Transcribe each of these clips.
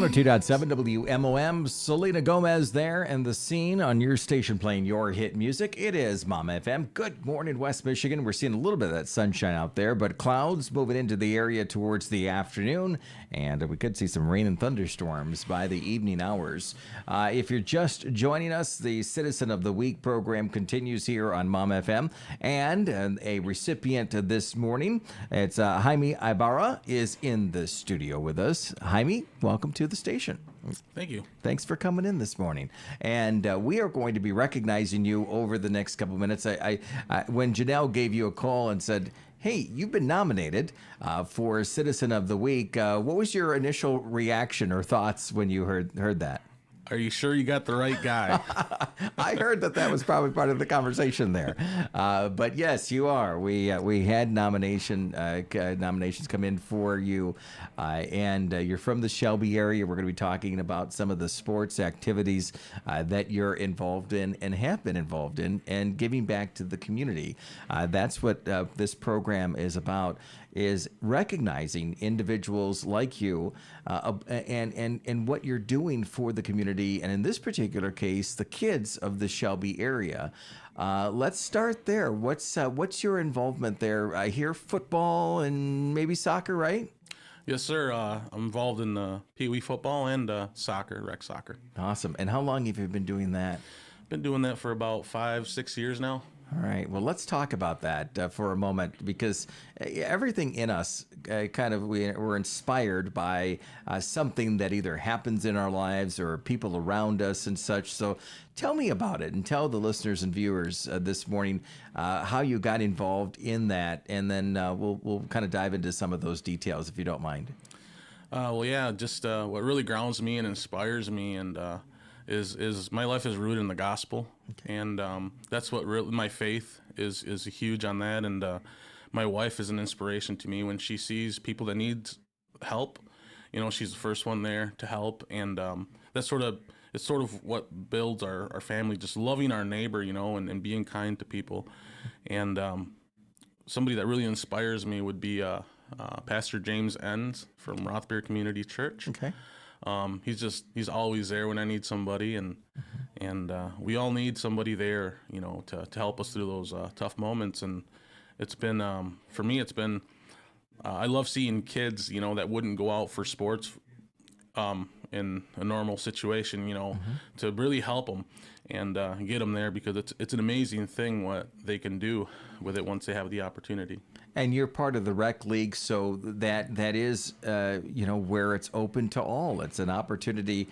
102.7 WMOM. Selena Gomez there and the scene on your station playing your hit music. It is Mom FM. Good morning, West Michigan. We're seeing a little bit of that sunshine out there, but clouds moving into the area towards the afternoon, and we could see some rain and thunderstorms by the evening hours. If you're just joining us, the Citizen of the Week program continues here on Mom FM, and a recipient this morning, it's Jaime Ibarra, is in the studio with us. Jaime, welcome to the station. Thank you. Thanks for coming in this morning. And we are going to be recognizing you over the next couple of minutes. When Janelle gave you a call and said, hey, you've been nominated for Citizen of the Week, what was your initial reaction or thoughts when you heard that? Are you sure you got the right guy? I heard that was probably part of the conversation there. But yes, you are. We had nominations come in for you, and you're from the Shelby area. We're going to be talking about some of the sports activities that you're involved in and have been involved in, and giving back to the community. That's what this program is about, is recognizing individuals like you and what you're doing for the community, and in this particular case, the kids of the Shelby area. Let's start there. What's your involvement there? I hear football and maybe soccer, right? Yes, sir. I'm involved in Pee Wee football and soccer, rec soccer. Awesome. And how long have you been doing that? Been doing that for about 5-6 years now. All right. Well, let's talk about that for a moment, because everything in us we're inspired by something that either happens in our lives or people around us and such. So tell me about it, and tell the listeners and viewers this morning how you got involved in that, and then we'll kind of dive into some of those details if you don't mind. Well, yeah, just what really grounds me and inspires me and is my life is rooted in the gospel. Okay. And that's what really, my faith is huge on that. And my wife is an inspiration to me when she sees people that need help. You know, she's the first one there to help, and it's sort of what builds our family, just loving our neighbor, you know, and being kind to people. And somebody that really inspires me would be Pastor James Enns from Rothbury Community Church. Okay. He's always there when I need somebody, and we all need somebody there, you know, to help us through those tough moments. And it's been for me, I love seeing kids, you know, that wouldn't go out for sports in a normal situation, you know, to really help them and get them there, because it's an amazing thing what they can do with it once they have the opportunity. And you're part of the rec league, so that is, you know, where it's open to all. It's an opportunity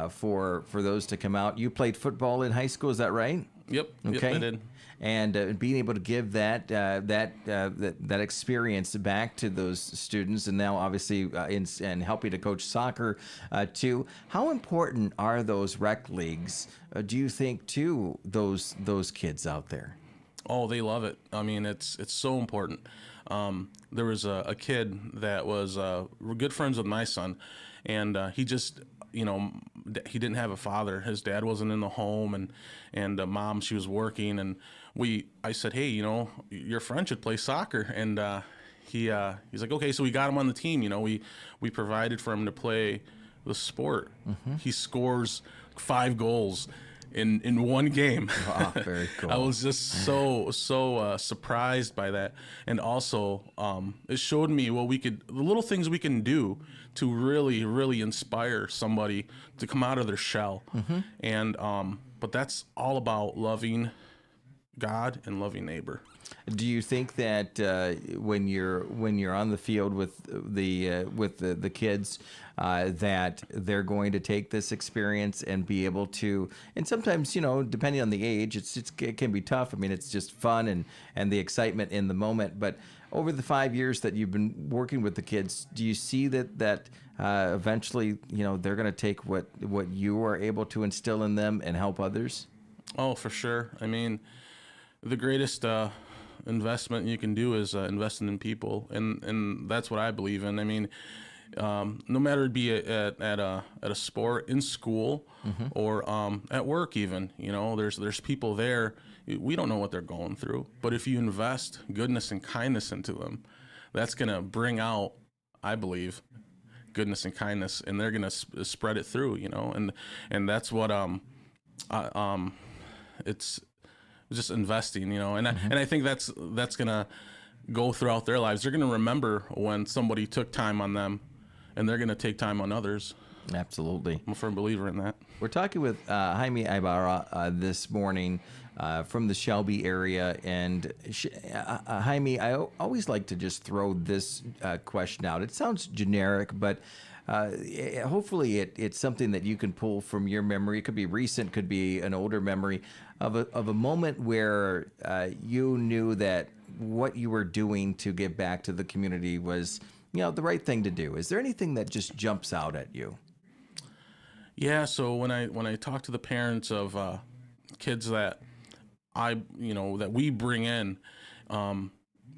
for those to come out. You played football in high school, is that right? Yep. Okay. Yep, I did. And being able to give that experience back to those students, and now obviously and helping to coach soccer too. How important are those rec leagues? Do you think to those kids out there? Oh, they love it. I mean, it's so important. There was a kid that was good friends with my son, and he just, you know, he didn't have a father. His dad wasn't in the home, and mom, she was working, and I said, hey, you know, your friend should play soccer, and he's like, okay, so we got him on the team. You know, we provided for him to play the sport. He scores 5 goals in one game. Wow, very cool. I was just so surprised by that, and also it showed me the little things we can do to really, really inspire somebody to come out of their shell. And but that's all about loving God and loving neighbor. Do you think that when you're on the field with the kids, that they're going to take this experience and be able to? And sometimes, you know, depending on the age, it can be tough. I mean, it's just fun and the excitement in the moment. But over the 5 years that you've been working with the kids, do you see that eventually, you know, they're going to take what you are able to instill in them and help others? Oh, for sure. I mean, the greatest investment you can do is investing in people, and that's what I believe in. I mean, no matter it be at a sport, in school, or at work even, you know, there's people there. We don't know what they're going through, but if you invest goodness and kindness into them, that's gonna bring out, I believe, goodness and kindness, and they're gonna spread it through, and that's what it's just investing, and I think that's gonna go throughout their lives. They're gonna remember when somebody took time on them, and they're gonna take time on others. Absolutely. I'm a firm believer in that. We're talking with Jaime Ibarra this morning from the Shelby area. And Jaime, I always like to just throw this question out. It sounds generic, but hopefully it's something that you can pull from your memory. It could be recent, could be an older memory of a moment where you knew that what you were doing to give back to the community was, the right thing to do. Is there anything that just jumps out at you? Yeah, so when I talk to the parents of kids that that we bring in,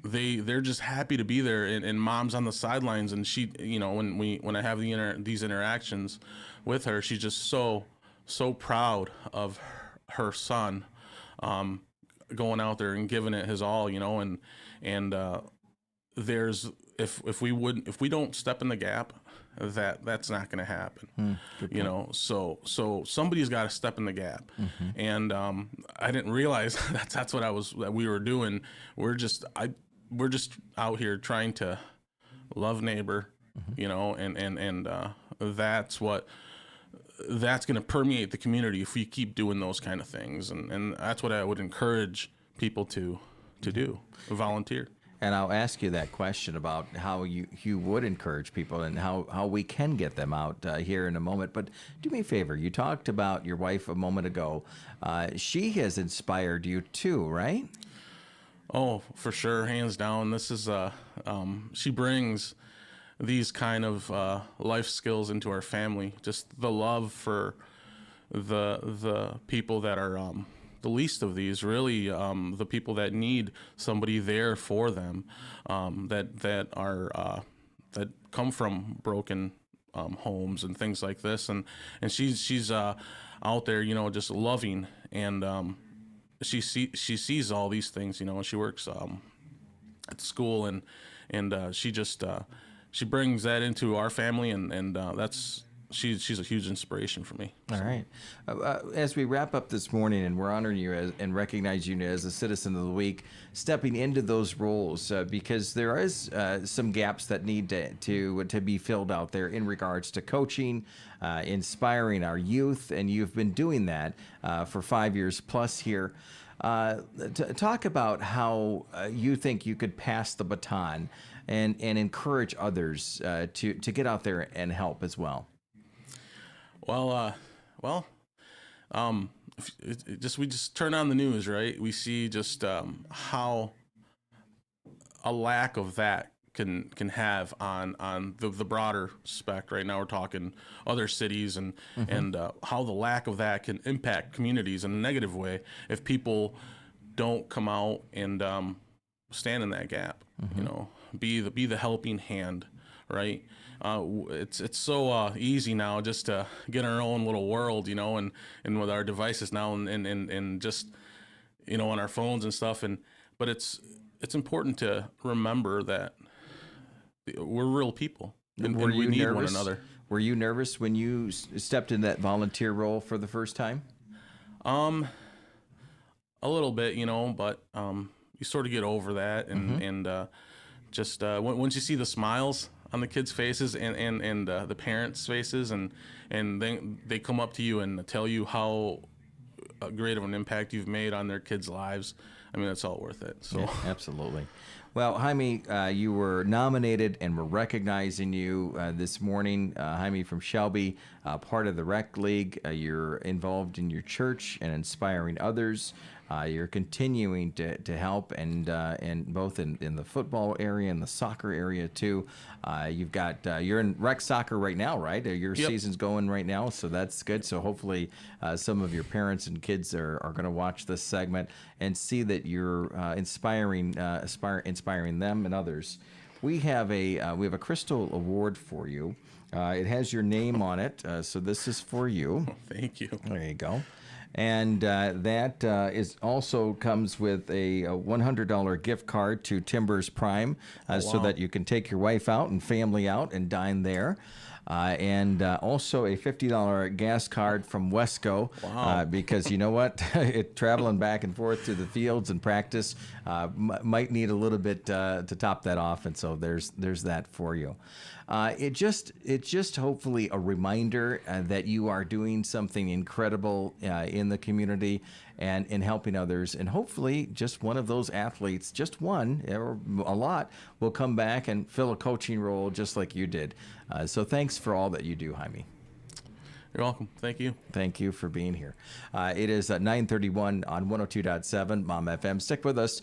they're just happy to be there, and mom's on the sidelines, and she, when I have these interactions with her, she's just so proud of her son going out there and giving it his all, and there's if we don't step in the gap, that's not going to happen. So somebody's got to step in the gap. And I didn't realize that's what we were doing. We're just out here trying to love neighbor, and that's going to permeate the community if we keep doing those kind of things. And that's what I would encourage people to do, volunteer. And I'll ask you that question about how you would encourage people and how we can get them out here in a moment. But do me a favor. You talked about your wife a moment ago. She has inspired you too, right? Oh, for sure. Hands down. This is, she brings these kind of life skills into our family. Just the love for the people that are the least of these, really, the people that need somebody there for them, that come from broken homes and things like this, and she's out there, she loving, and she sees all these things, and she works at school, and she brings that into our family, and that's. She's a huge inspiration for me. All right. As we wrap up this morning, and we're honoring you and recognize you as a Citizen of the Week, stepping into those roles because there is some gaps that need to be filled out there in regards to coaching, inspiring our youth, and you've been doing that for 5 years plus here. Talk about how you think you could pass the baton and encourage others to get out there and help as well. We just turn on the news, right? We see just how a lack of that can have on the broader spec. Right now, we're talking other cities and how the lack of that can impact communities in a negative way if people don't come out and stand in that gap. Be the helping hand, right? It's so easy now just to get in our own little world, and with our devices now and just, on our phones and stuff. But it's important to remember that we're real people and we need one another. Were you nervous when you stepped in that volunteer role for the first time? A little bit, but you sort of get over that and just once you see the smiles on the kids' faces and the parents' faces, and then they come up to you and tell you how great of an impact you've made on their kids' lives. I mean, it's all worth it. So yeah, absolutely. Well, Jaime, you were nominated, and we're recognizing you this morning. Jaime from Shelby, part of the Rec League. You're involved in your church and inspiring others. You're continuing to help, and both in the football area and the soccer area too. You've got you're in rec soccer right now, right? Your Yep. season's going right now, so that's good. So hopefully, some of your parents and kids are going to watch this segment and see that you're inspiring them and others. We have a Crystal Award for you. It has your name on it, so this is for you. Thank you. There you go. And that is also comes with a $100 gift card to Timbers Prime, so that you can take your wife out and family out and dine there. and also a $50 gas card from Wesco. Wow. Because you know what? Traveling back and forth to the fields and practice might need a little bit to top that off, and so there's that for you. It's just hopefully a reminder that you are doing something incredible in the community and in helping others, and hopefully just one of those athletes, just one or a lot, will come back and fill a coaching role just like you did. So thanks for all that you do, Jaime. You're welcome. Thank you. Thank you for being here. It is 9:31 on 102.7 Mom FM. Stick with us.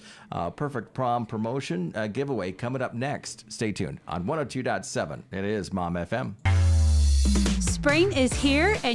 Perfect Prom promotion giveaway coming up next. Stay tuned on 102.7. It is Mom FM. Spring is here and